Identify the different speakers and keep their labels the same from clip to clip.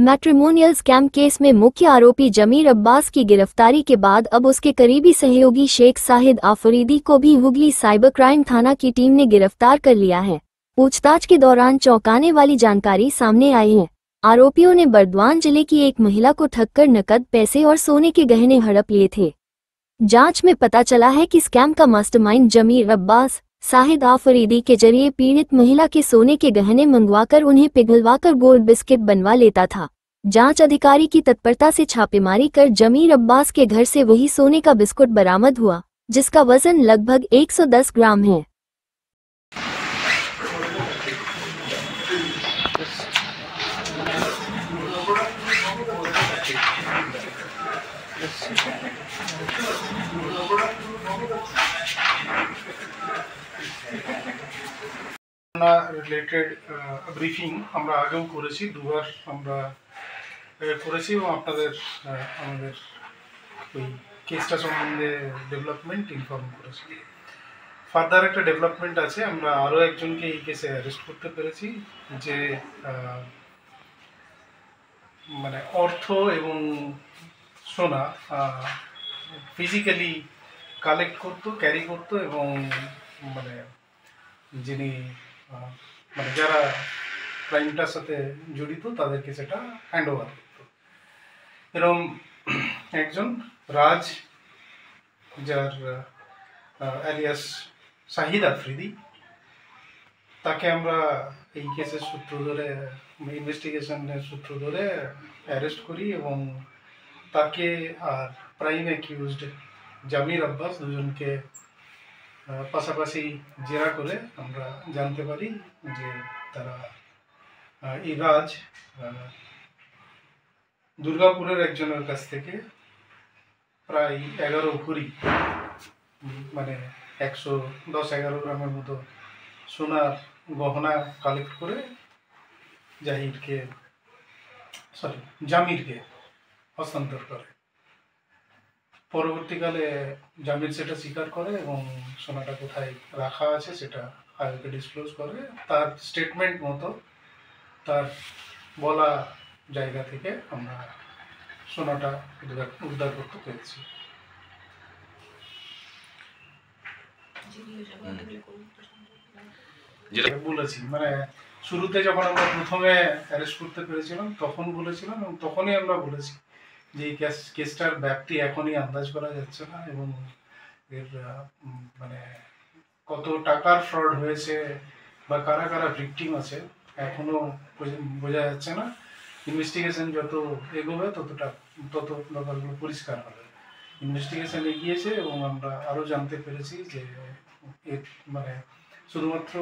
Speaker 1: Matrimonial scam case में मुख्य आरोपी जमीर अब्बास की गिरफ्तारी के बाद अब उसके करीबी सहयोगी शेख साहिद आफरीदी को भी हुगली साइबर क्राइम थाना की टीम ने गिरफ्तार कर लिया है। पूछताछ के दौरान चौंकाने वाली जानकारी सामने आई है। आरोपियों ने बर्दवान जिले की एक महिला को ठगकर नकद पैसे और सोने के गहने हड़प लिए थे। जांच में पता चला है कि स्कैम का मास्टरमाइंड जमीर अब्बास साहिद आफरीदी के जरिए पीड़ित महिला के सोने के गहने मंगवाकर उन्हें पिघलवाकर गोल्ड बिस्किट बनवा लेता था। जांच अधिकारी की तत्परता से छापेमारी कर जमीर अब्बास के घर से वही सोने का बिस्कुट बरामद हुआ, जिसका वजन लगभग 110 ग्राम है।
Speaker 2: রিলেটেড ব্রিফিং আমরা আগেও করেছি, দুবার আমরা করেছি এবং আপনাদের আমাদের ওই কেসটা সম্বন্ধে ডেভেলপমেন্ট ইনফর্ম করেছি। ফার্দার একটা ডেভেলপমেন্ট আছে, আমরা আরও একজনকে এই কেসে অ্যারেস্ট করতে পেরেছি, যে মানে অর্থ এবং সোনা ফিজিক্যালি কালেক্ট করতো, ক্যারি করতো এবং মানে যিনি মানে যারা ক্রাইমটার সাথে জড়িত তাদেরকে সেটা হ্যান্ড ওভার করতো। এরকম একজন রাজ, যার অ্যালিয়াস শাহিদ আফ্রিদি, তাকে আমরা এই কেসের সূত্র ধরে, ইনভেস্টিগেশনের সূত্র ধরে অ্যারেস্ট করি এবং তাকে আর প্রাইম অ্যাকিউজড জামির আব্বাস দুজনকে পাশাপাশি জেরা করে আমরা জানতে পারি যে তারা এই রাজ দুর্গাপুরের একজনের কাছ থেকে প্রায় 11 ভরি মানে 110-11 গ্রামের মতো সোনার গহনা কালেক্ট করে জামিরকে হস্তান্তর করে। পরবর্তীকালে জামির সেটা স্বীকার করে এবং সোনাটা কোথায় রাখা আছে সেটা আয়োকে ডিসক্লোজ করে। তার স্টেটমেন্ট মতো তার বলা জায়গা থেকে আমরা সোনাটা উদ্ধার করতে পেরেছি। বলেছি মানে শুরুতে যখন আমরা প্রথমে অ্যারেস্ট করতে পেরেছিলাম তখন বলেছিলাম এবং তখনই আমরা বলেছি যে এই কেসটার ব্যাপ্তি এখনই আন্দাজ করা যাচ্ছে না এবং এর মানে কত টাকার ফ্রড হয়েছে বা কারা কারা ভিকটিম আছে এখনো বোঝা যাচ্ছে না। ইনভেস্টিগেশন যত এগোবে তত ব্যাপারগুলো পরিষ্কার হবে। ইনভেস্টিগেশন এগিয়েছে এবং আমরা আরও জানতে পেরেছি যে মানে শুধুমাত্র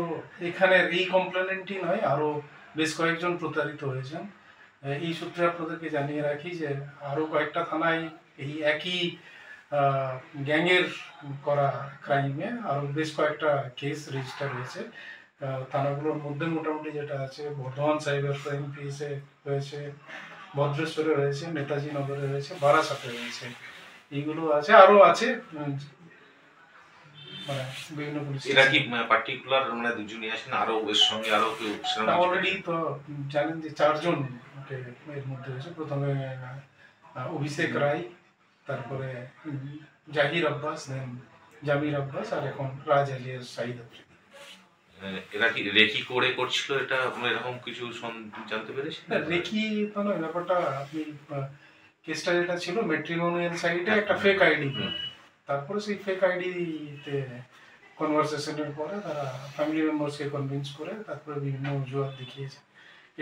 Speaker 2: এখানের এই কমপ্লেনেন্টই নয়, আরও বেশ কয়েকজন প্রতারিত হয়েছেন। এই সূত্রে আপনাদেরকে জানিয়ে রাখি যে আরও কয়েকটা থানায় এই একই গ্যাংয়ের করা ক্রাইমে আরও বেশ কয়েকটা কেস রেজিস্টার হয়েছে। থানাগুলোর মধ্যে মোটামুটি যেটা আছে, বর্ধমান সাইবার ক্রাইম পিএসে হয়েছে, ভদ্রেশ্বরে হয়েছে, নেতাজি নগরে হয়েছে, বারাসাতে হয়েছে, এইগুলো আছে, আরও আছে মানে বিভিন্ন পুলিশ।
Speaker 3: এরা কি পার্টিকুলার মানে দুজনই আছেন, আরও এর সঙ্গে আরও কেউ?
Speaker 2: অলরেডি তো জানেন যে 4 জন এর মধ্যে হয়েছে। প্রথমে অভিষেক রায়, তারপরে জাহির আব্বাস, দেন জামির আব্বাস, আর এখন রাজ আলিয়াস শাহিদ আফ্রিদি।
Speaker 3: এরা কি রেকি করে করছিল এটা, এরকম কিছু জানতে পেরেছি?
Speaker 2: রেকি তো নয়, ব্যাপারটা আপনি কেসটা যেটা ছিল ম্যাট্রিমোনিয়াল সাইটে একটা ফেক আইডি, তারপরে সেই ফেক আইডিতে কনভারসেশনের পরে তারা ফ্যামিলি মেম্বার্সকে কনভিন্স করে তারপরে বিভিন্ন অজুহাত দেখিয়েছে,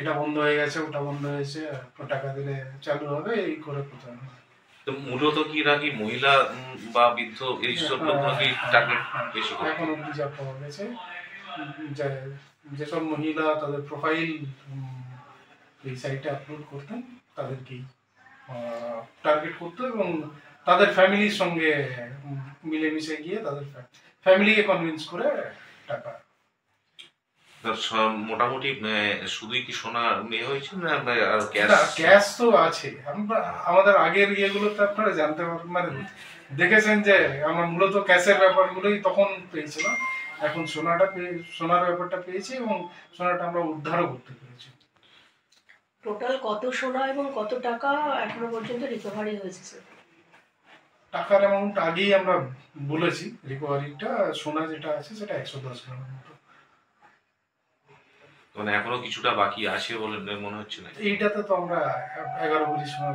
Speaker 2: এটা বন্ধ হয়ে গেছে, ওটা বন্ধ হয়েছে, টাকা দিলে চালু হবে, এই করে প্রথমে।
Speaker 3: তো মূলত কি রাখি মহিলা বা বৃদ্ধ এইসব লোক নাকি টার্গেট বেশি করে?
Speaker 2: এখন অবধি যা পাওয়া গেছে যেসব মহিলা তাদের প্রোফাইল এই সাইটে আপলোড করতেন তাদেরকেই টার্গেট করতো এবং তাদের ফ্যামিলির সঙ্গে মিলেমিশে গিয়ে তাদের ফ্যামিলিকে কনভিন্স করে টাকা।
Speaker 3: মোটামুটি শুধুই কি সোনা নিয়ে হয়েছে না
Speaker 2: ক্যাশ তো আছে? আমাদের আগের ইয়েগুলোতে আপনারা জানতে পারবেন, মানে দেখেছেন যে আমরা মূলত ক্যাশের ব্যাপারগুলোই তখন পেয়েছিলাম। এখন সোনার ব্যাপারটা পেয়েছি এবং সোনাটা আমরা উদ্ধারও করতে পেরেছি।
Speaker 4: টোটাল কত সোনা এবং কত টাকা এখনো পর্যন্ত রিকভারি হয়েছে স্যার?
Speaker 2: টাকার অ্যামাউন্ট আগেই আমরা বলেছি, রিকভারিটা সোনা যেটা আছে সেটা 110 গ্রামের মতো।
Speaker 3: মানে এখনো কিছুটা বাকি আছে বলে মনে হচ্ছে না?
Speaker 2: এইটাতে তো আমরা 11 ভরি সোনা,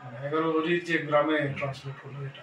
Speaker 2: মানে 11 ভরির যে গ্রামে ট্রান্সলেট হলো এটা